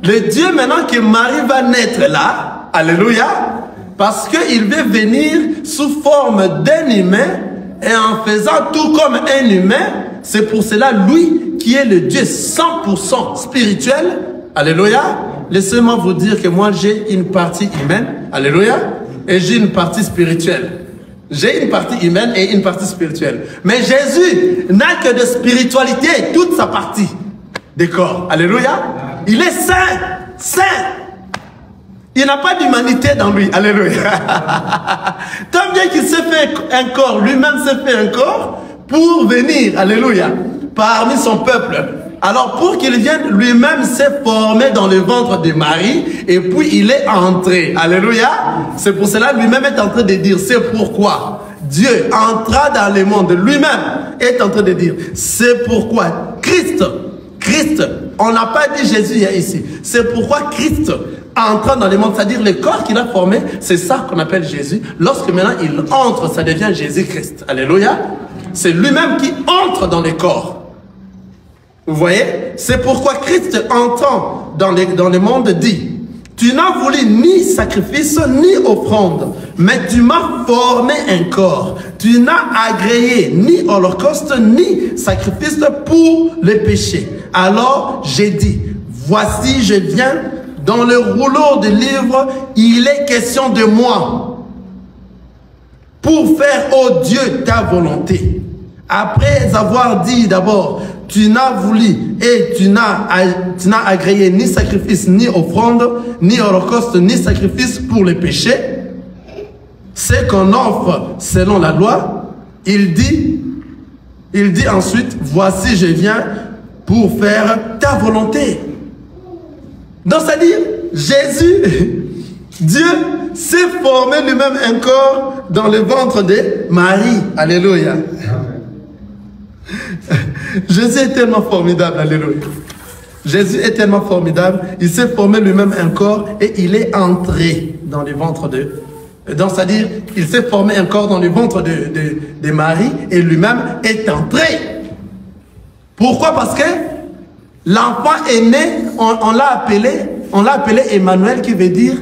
A: Le Dieu maintenant que Marie va naître là, alléluia, parce qu'il veut venir sous forme d'un humain et en faisant tout comme un humain, c'est pour cela lui qui est le Dieu 100% spirituel, alléluia. Laissez-moi vous dire que moi j'ai une partie humaine, alléluia, et j'ai une partie spirituelle. J'ai une partie humaine et une partie spirituelle. Mais Jésus n'a que de spiritualité, toute sa partie des corps, alléluia. Il est saint, saint. Il n'a pas d'humanité dans lui. Alléluia. Tant bien qu'il s'est fait un corps, lui-même s'est fait un corps pour venir, alléluia, parmi son peuple. Alors pour qu'il vienne, lui-même s'est formé dans le ventre de Marie et puis il est entré. Alléluia. C'est pour cela lui-même est en train de dire, c'est pourquoi Dieu entra dans le monde. Lui-même est en train de dire, c'est pourquoi Christ, on n'a pas dit Jésus ici. C'est pourquoi Christ entrant dans le monde, c'est-à-dire le corps qu'il a formé, c'est ça qu'on appelle Jésus. Lorsque maintenant il entre, ça devient Jésus-Christ. Alléluia. C'est lui-même qui entre dans le corps. Vous voyez? C'est pourquoi Christ entrant dans le monde dit, tu n'as voulu ni sacrifice ni offrande, mais tu m'as formé un corps. Tu n'as agréé ni holocauste ni sacrifice pour les péchés. Alors j'ai dit, voici je viens, dans le rouleau de livre, il est question de moi, pour faire, ô Dieu, ta volonté. Après avoir dit d'abord, tu n'as voulu et tu n'as agréé ni sacrifice, ni offrande, ni holocauste, ni sacrifice pour les péchés, c'est qu'on offre selon la loi. Il dit ensuite, voici je viens pour faire ta volonté. Donc c'est-à-dire, Jésus, Dieu s'est formé lui-même un corps dans le ventre de Marie. Alléluia. Jésus est tellement formidable, alléluia. Jésus est tellement formidable, il s'est formé lui-même un corps et il est entré dans le ventre de... Donc, c'est-à-dire, il s'est formé un corps dans le ventre de Marie et lui-même est entré. Pourquoi? Parce que l'enfant est né, on l'a appelé Emmanuel, qui veut dire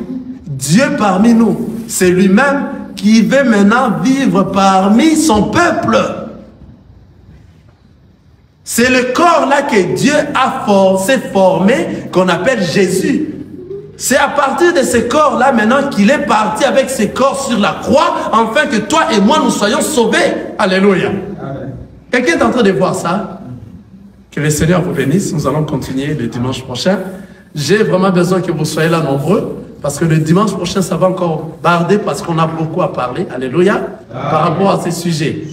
A: Dieu parmi nous. C'est lui-même qui veut maintenant vivre parmi son peuple. C'est le corps-là que Dieu s'est formé, qu'on appelle Jésus. C'est à partir de ce corps-là maintenant qu'il est parti avec ce corps sur la croix, afin que toi et moi nous soyons sauvés. Alléluia. Quelqu'un est en train de voir ça? Que le Seigneur vous bénisse. Nous allons continuer le dimanche prochain. J'ai vraiment besoin que vous soyez là nombreux, parce que le dimanche prochain, ça va encore barder, parce qu'on a beaucoup à parler. Alléluia. Par rapport à ces sujets.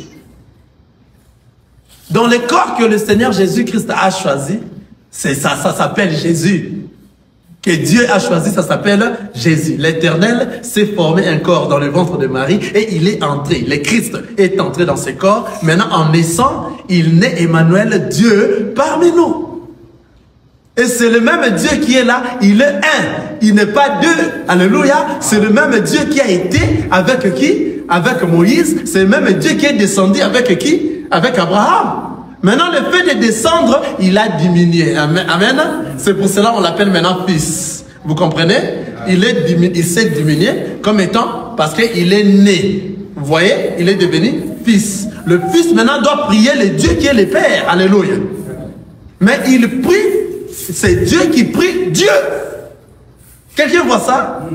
A: Dans le corps que le Seigneur Jésus-Christ a choisi, c'est ça s'appelle Jésus. Que Dieu a choisi, ça s'appelle Jésus. L'Éternel s'est formé un corps dans le ventre de Marie et il est entré. Le Christ est entré dans ce corps. Maintenant, en naissant, il naît Emmanuel, Dieu parmi nous. Et c'est le même Dieu qui est là, il est un. Il n'est pas deux. Alléluia. C'est le même Dieu qui a été avec qui? Avec Moïse. C'est le même Dieu qui est descendu avec qui? Avec Abraham. Maintenant, le fait de descendre, il a diminué. Amen. C'est pour cela qu'on l'appelle maintenant fils. Vous comprenez? Il s'est diminué comme étant, parce qu'il est né. Vous voyez? Il est devenu fils. Le fils maintenant doit prier le Dieu qui est le Père. Alléluia. Mais il prie, c'est Dieu qui prie Dieu. Quelqu'un voit ça?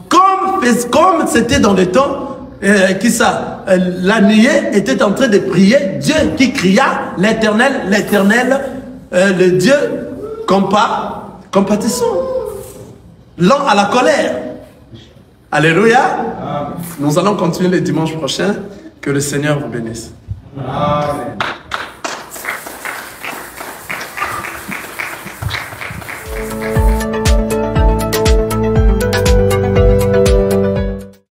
A: Comme c'était dans le temps, la nuée était en train de prier, Dieu qui cria, l'Éternel, le Dieu compatissant, lent à la colère. Alléluia. Nous allons continuer le dimanche prochain. Que le Seigneur vous bénisse. Amen.